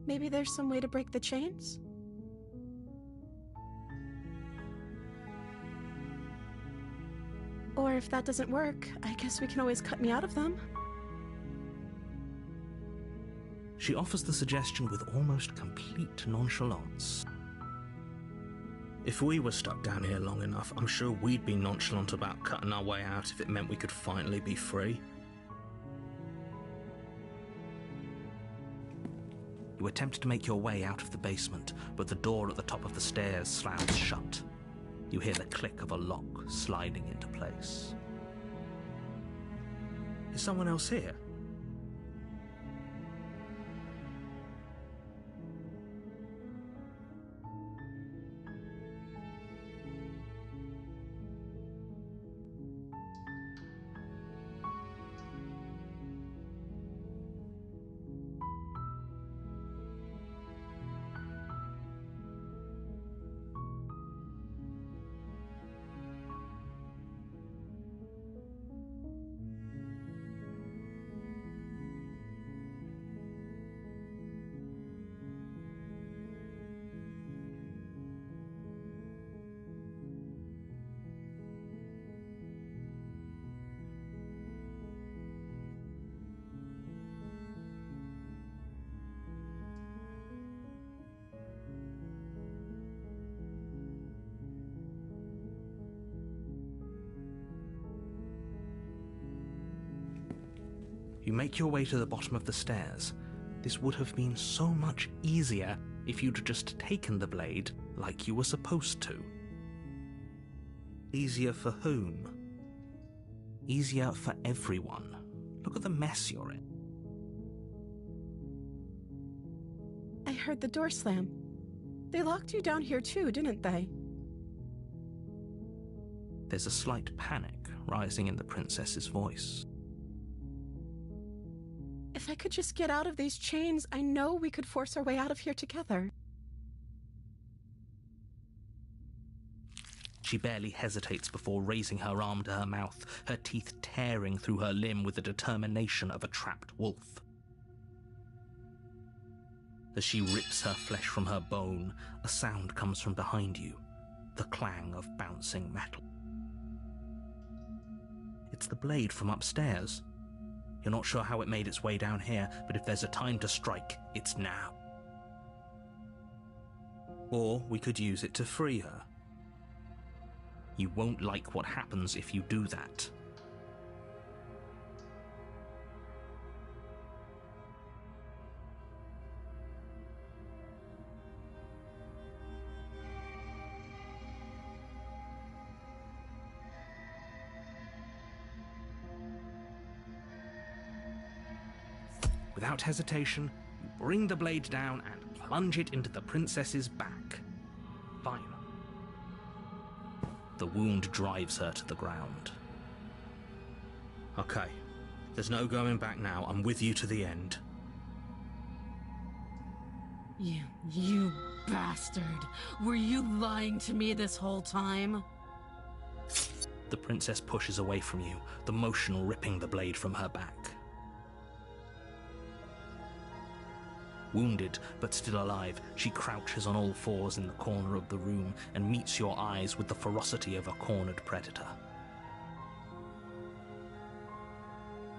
Maybe there's some way to break the chains? Or if that doesn't work, I guess we can always cut me out of them. She offers the suggestion with almost complete nonchalance. If we were stuck down here long enough, I'm sure we'd be nonchalant about cutting our way out if it meant we could finally be free. You attempt to make your way out of the basement, but the door at the top of the stairs slams shut. You hear the click of a lock sliding into place. Is someone else here? You make your way to the bottom of the stairs. This would have been so much easier if you'd just taken the blade like you were supposed to. Easier for whom? Easier for everyone. Look at the mess you're in. I heard the door slam. They locked you down here too, didn't they? There's a slight panic rising in the princess's voice. If I could just get out of these chains, I know we could force our way out of here together. She barely hesitates before raising her arm to her mouth, her teeth tearing through her limb with the determination of a trapped wolf. As she rips her flesh from her bone, a sound comes from behind you, the clang of bouncing metal. It's the blade from upstairs. You're not sure how it made its way down here, but if there's a time to strike, it's now. Or we could use it to free her. You won't like what happens if you do that. Without hesitation, you bring the blade down and plunge it into the princess's back. Fine. The wound drives her to the ground. Okay, there's no going back now. I'm with you to the end. You bastard! Were you lying to me this whole time? The princess pushes away from you, the motion ripping the blade from her back. Wounded, but still alive, she crouches on all fours in the corner of the room and meets your eyes with the ferocity of a cornered predator.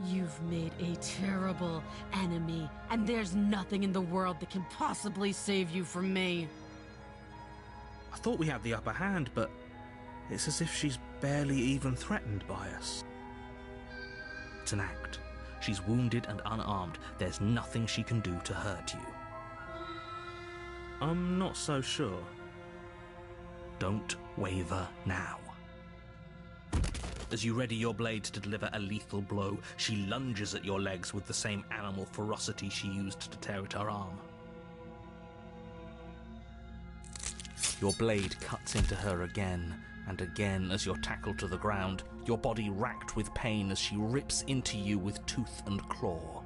You've made a terrible enemy, and there's nothing in the world that can possibly save you from me. I thought we had the upper hand, but it's as if she's barely even threatened by us. It's an act. She's wounded and unarmed. There's nothing she can do to hurt you. I'm not so sure. Don't waver now. As you ready your blade to deliver a lethal blow, she lunges at your legs with the same animal ferocity she used to tear at her arm. Your blade cuts into her again and again as you're tackled to the ground, your body racked with pain as she rips into you with tooth and claw.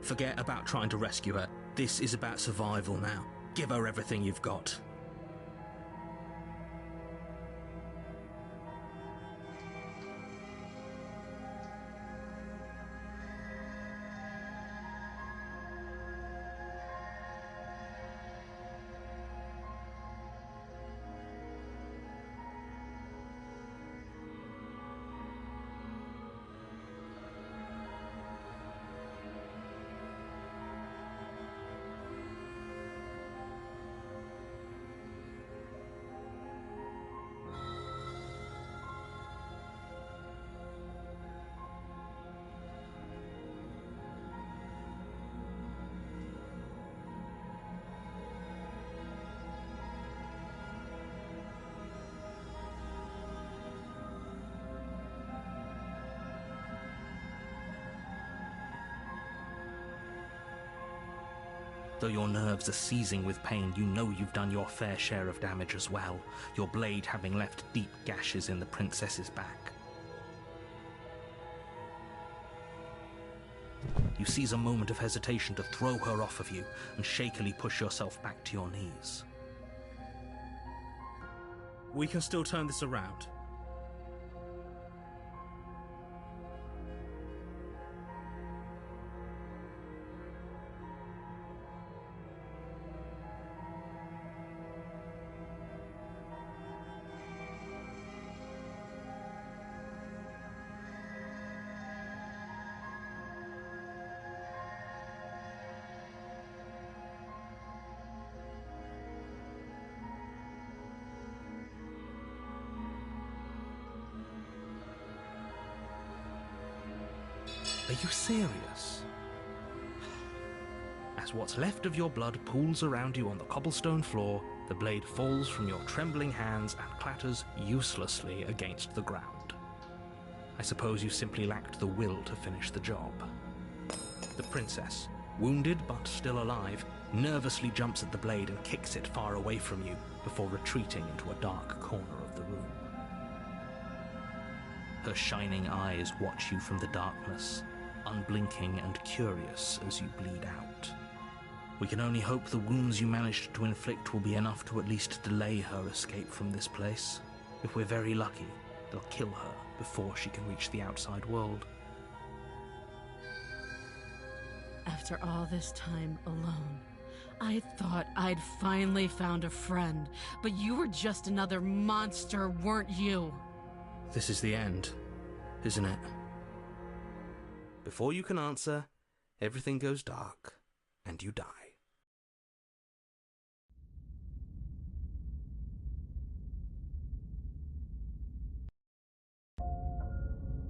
Forget about trying to rescue her. This is about survival now. Give her everything you've got. Though your nerves are seizing with pain, you know you've done your fair share of damage as well, your blade having left deep gashes in the princess's back. You seize a moment of hesitation to throw her off of you and shakily push yourself back to your knees. We can still turn this around. Are you serious? As what's left of your blood pools around you on the cobblestone floor, the blade falls from your trembling hands and clatters uselessly against the ground. I suppose you simply lacked the will to finish the job. The princess, wounded but still alive, nervously jumps at the blade and kicks it far away from you before retreating into a dark corner of the room. Her shining eyes watch you from the darkness, unblinking and curious as you bleed out. We can only hope the wounds you managed to inflict will be enough to at least delay her escape from this place. If we're very lucky, they'll kill her before she can reach the outside world. After all this time alone, I thought I'd finally found a friend, but you were just another monster, weren't you? This is the end, isn't it? Before you can answer, everything goes dark, and you die.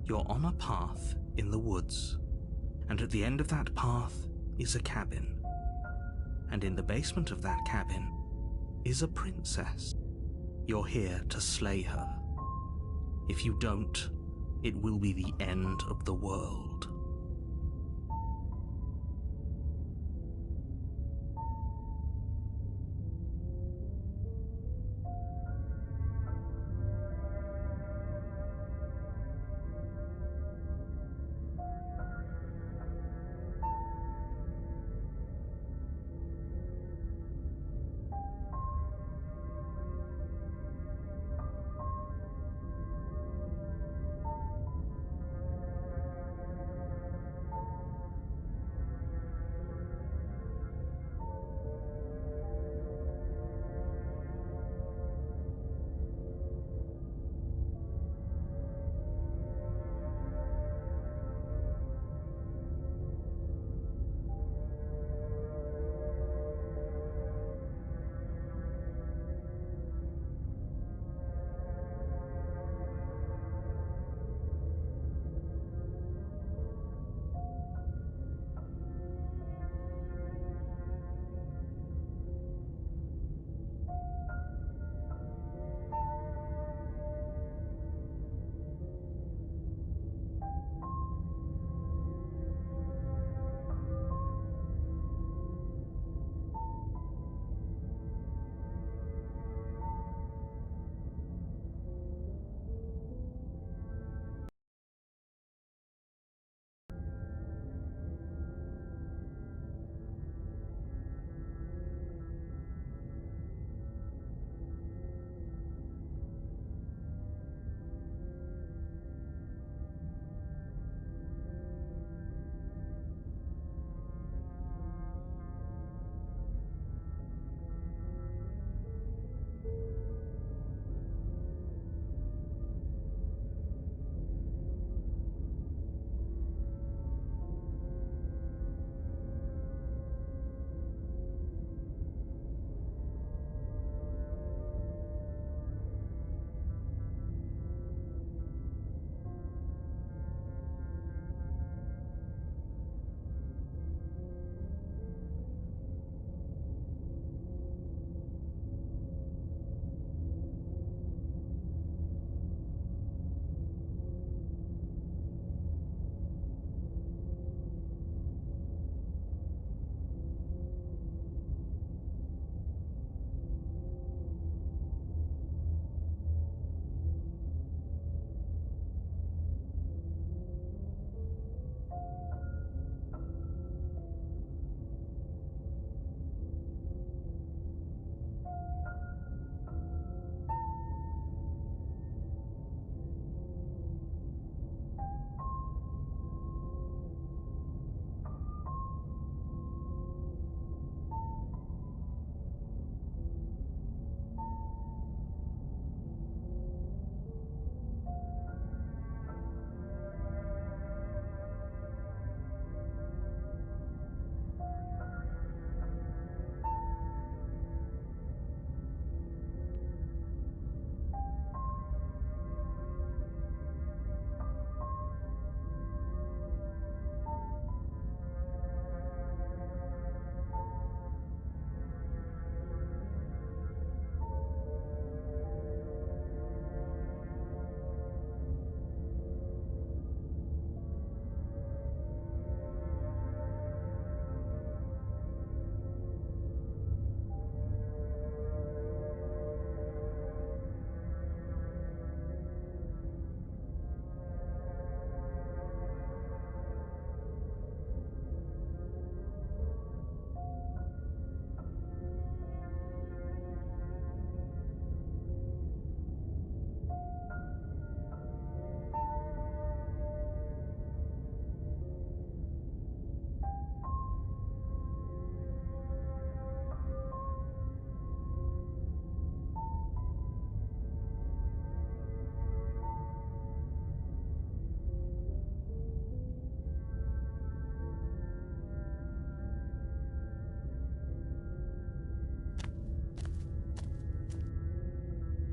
You're on a path in the woods, and at the end of that path is a cabin. And in the basement of that cabin is a princess. You're here to slay her. If you don't, it will be the end of the world.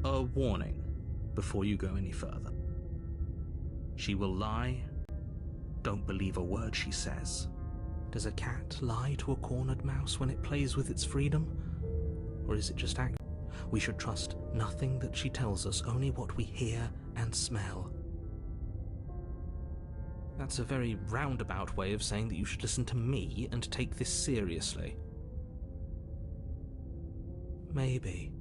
A warning before you go any further. She will lie. Don't believe a word she says. Does a cat lie to a cornered mouse when it plays with its freedom? Or is it just act? We should trust nothing that she tells us, only what we hear and smell. That's a very roundabout way of saying that you should listen to me and take this seriously. Maybe.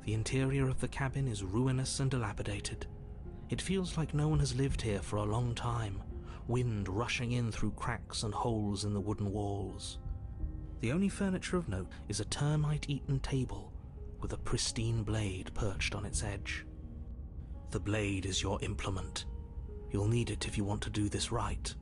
The interior of the cabin is ruinous and dilapidated. It feels like no one has lived here for a long time, wind rushing in through cracks and holes in the wooden walls. The only furniture of note is a termite-eaten table with a pristine blade perched on its edge. The blade is your implement. You'll need it if you want to do this right.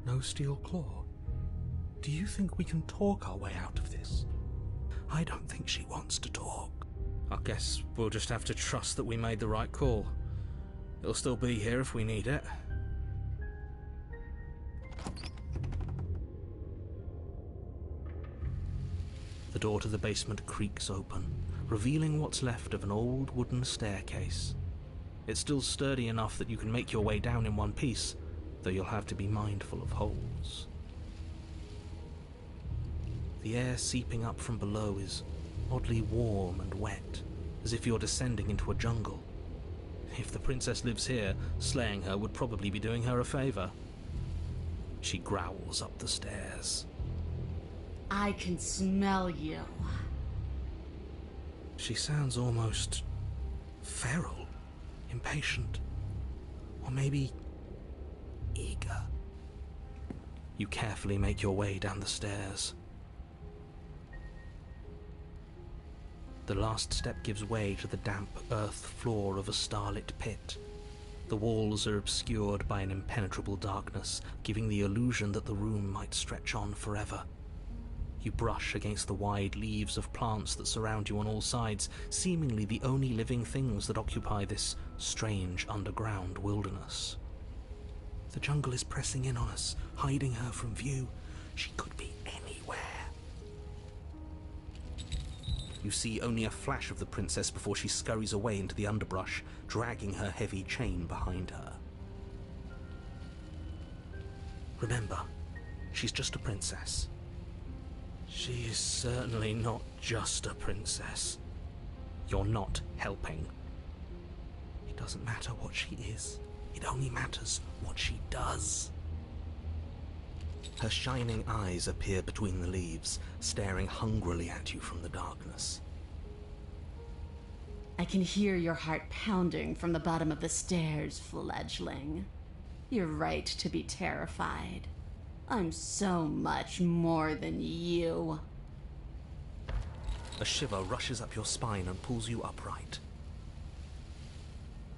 No steel claw? Do you think we can talk our way out of this? I don't think she wants to talk. I guess we'll just have to trust that we made the right call. It'll still be here if we need it. The door to the basement creaks open, revealing what's left of an old wooden staircase. It's still sturdy enough that you can make your way down in one piece, though you'll have to be mindful of holes. The air seeping up from below is oddly warm and wet, as if you're descending into a jungle. If the princess lives here, slaying her would probably be doing her a favor. She growls up the stairs. I can smell you. She sounds almost feral, impatient, or maybe eager. You carefully make your way down the stairs. The last step gives way to the damp earth floor of a starlit pit. The walls are obscured by an impenetrable darkness, giving the illusion that the room might stretch on forever. You brush against the wide leaves of plants that surround you on all sides, seemingly the only living things that occupy this strange underground wilderness. The jungle is pressing in on us, hiding her from view. She could be anywhere. You see only a flash of the princess before she scurries away into the underbrush, dragging her heavy chain behind her. Remember, she's just a princess. She is certainly not just a princess. You're not helping. doesn't matter what she is. It only matters what she does. Her shining eyes appear between the leaves, staring hungrily at you from the darkness. I can hear your heart pounding from the bottom of the stairs, fledgling. You're right to be terrified. I'm so much more than you. A shiver rushes up your spine and pulls you upright.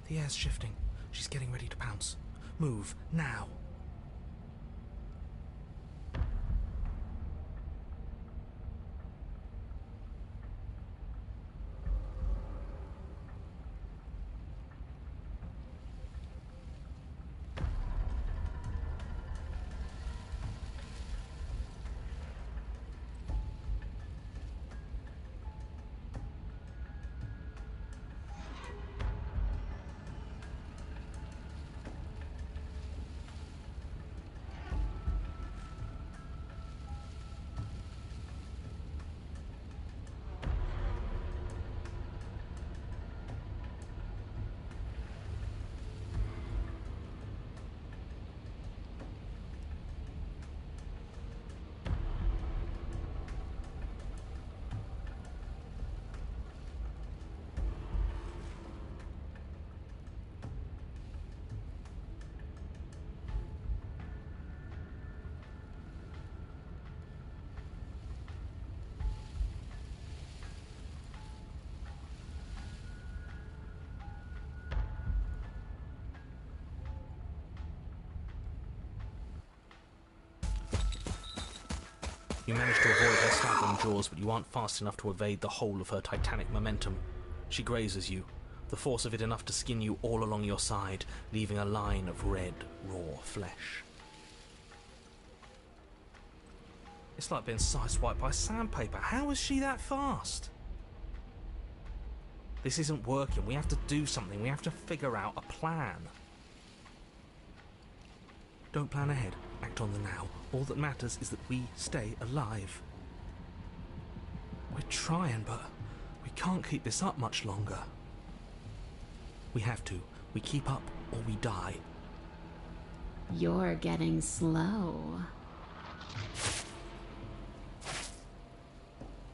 The air's shifting. She's getting ready to pounce. Move, now. You manage to avoid her slapping jaws, but you aren't fast enough to evade the whole of her titanic momentum. She grazes you, the force of it enough to skin you all along your side, leaving a line of red, raw flesh. It's like being sideswiped by sandpaper. How is she that fast? This isn't working. We have to do something. We have to figure out a plan. Don't plan ahead. Act on the now. All that matters is that we stay alive. We're trying, but we can't keep this up much longer. We have to. We keep up or we die. You're getting slow.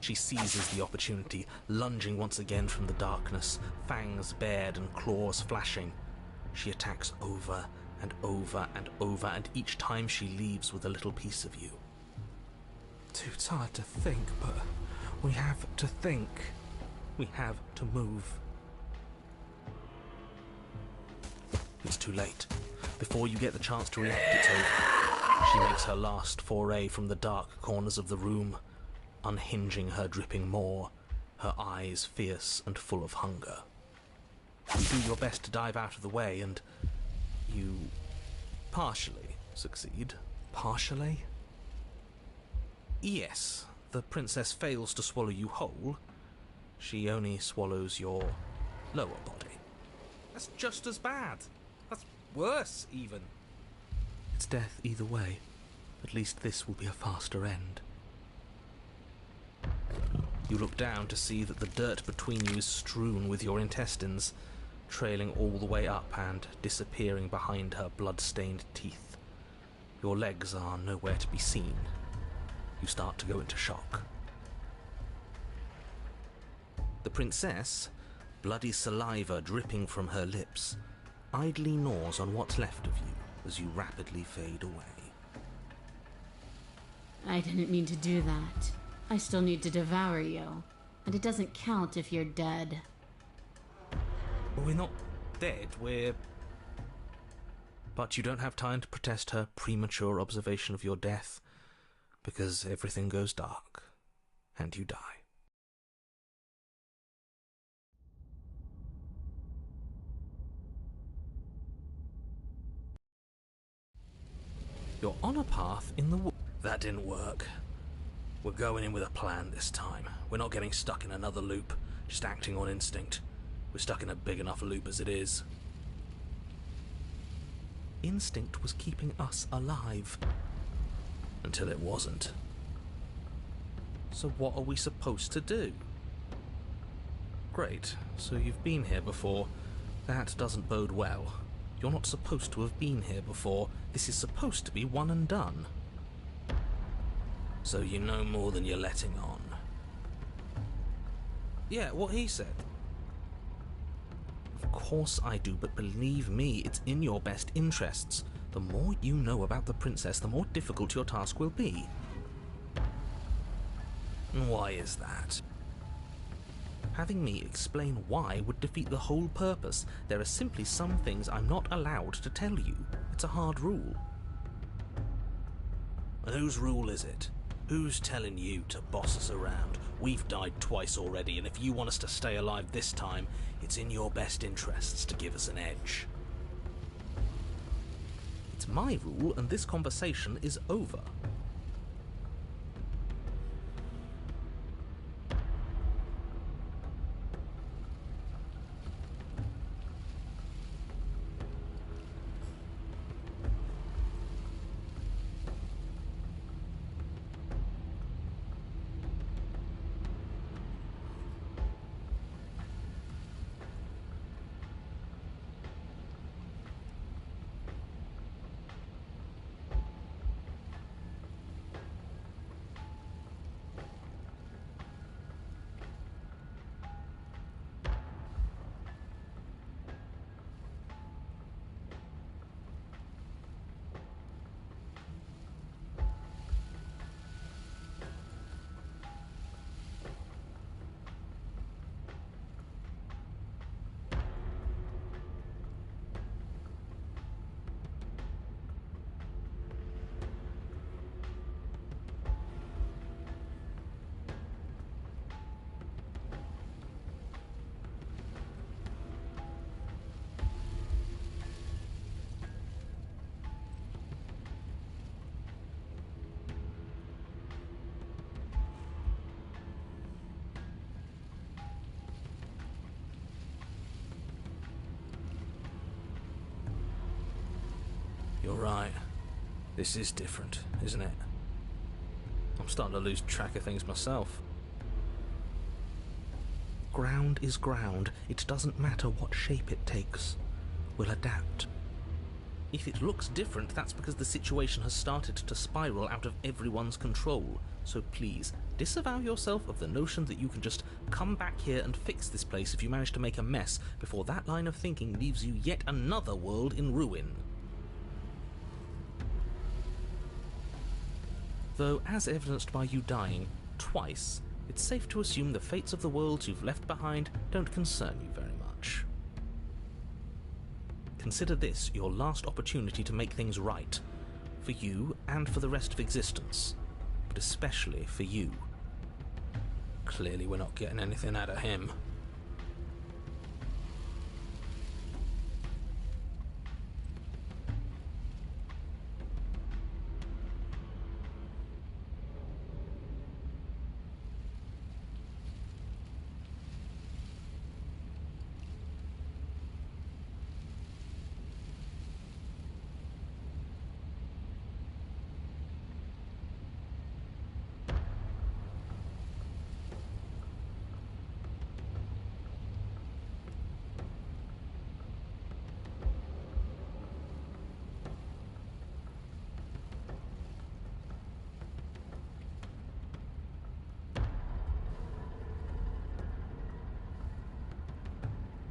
She seizes the opportunity, lunging once again from the darkness, fangs bared and claws flashing. She attacks over and over and over, and each time she leaves with a little piece of you. Too tired to think, but we have to think. We have to move. It's too late. Before you get the chance to react, it's over. She makes her last foray from the dark corners of the room, unhinging her dripping maw, her eyes fierce and full of hunger. You do your best to dive out of the way, and you partially succeed. Partially? Yes, the princess fails to swallow you whole. She only swallows your lower body. That's just as bad. That's worse, even. It's death either way. At least this will be a faster end. You look down to see that the dirt between you is strewn with your intestines, trailing all the way up and disappearing behind her blood-stained teeth. Your legs are nowhere to be seen. You start to go into shock. The princess, bloody saliva dripping from her lips, idly gnaws on what's left of you as you rapidly fade away. I didn't mean to do that. I still need to devour you, and it doesn't count if you're dead. Well, we're not dead, we're... But you don't have time to protest her premature observation of your death, because everything goes dark, and you die. You're on a path in the woods. That didn't work. We're going in with a plan this time. We're not getting stuck in another loop, just acting on instinct. We're stuck in a big enough loop as it is. Instinct was keeping us alive. Until it wasn't. So what are we supposed to do? Great, so you've been here before. That doesn't bode well. You're not supposed to have been here before. This is supposed to be one and done. So you know more than you're letting on. Yeah, what he said. Of course I do, but believe me, it's in your best interests. The more you know about the princess, the more difficult your task will be. Why is that? Having me explain why would defeat the whole purpose. There are simply some things I'm not allowed to tell you. It's a hard rule. And whose rule is it? Who's telling you to boss us around? We've died twice already, and if you want us to stay alive this time, it's in your best interests to give us an edge. It's my rule, and this conversation is over. You're right. This is different, isn't it? I'm starting to lose track of things myself. Ground is ground. It doesn't matter what shape it takes. We'll adapt. If it looks different, that's because the situation has started to spiral out of everyone's control. So please, disavow yourself of the notion that you can just come back here and fix this place if you manage to make a mess before that line of thinking leaves you yet another world in ruin. Though, as evidenced by you dying twice, it's safe to assume the fates of the worlds you've left behind don't concern you very much. Consider this your last opportunity to make things right, for you and for the rest of existence, but especially for you. Clearly we're not getting anything out of him.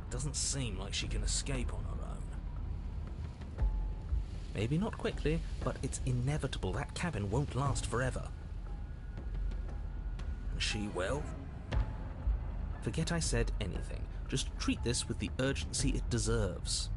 Doesn't seem like she can escape on her own. Maybe not quickly, but it's inevitable. That cabin won't last forever. And she will? Forget I said anything. Just treat this with the urgency it deserves.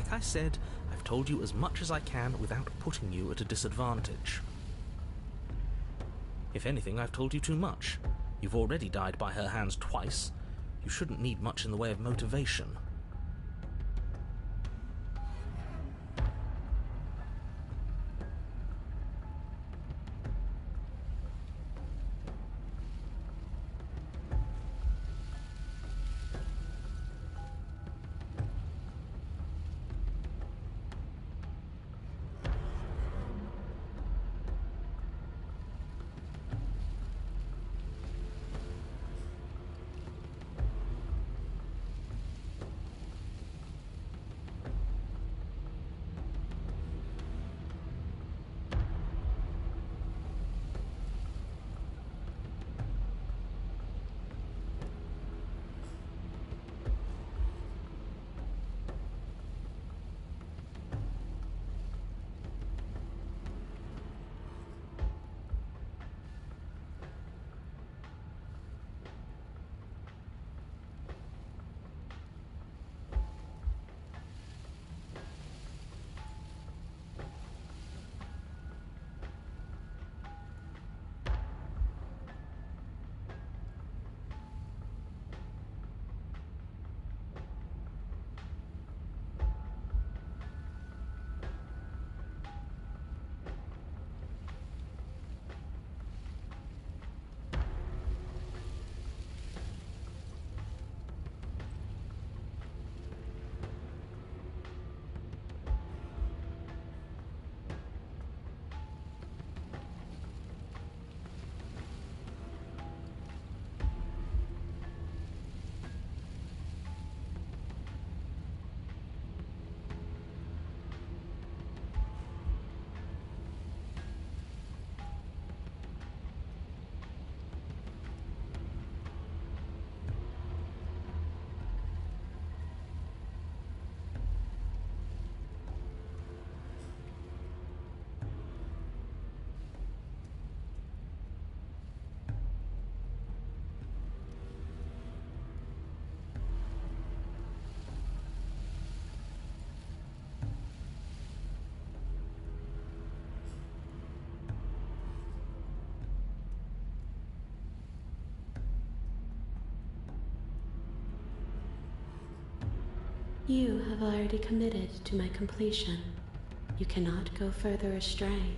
Like I said, I've told you as much as I can without putting you at a disadvantage. If anything, I've told you too much. You've already died by her hands twice. You shouldn't need much in the way of motivation. You have already committed to my completion. You cannot go further astray.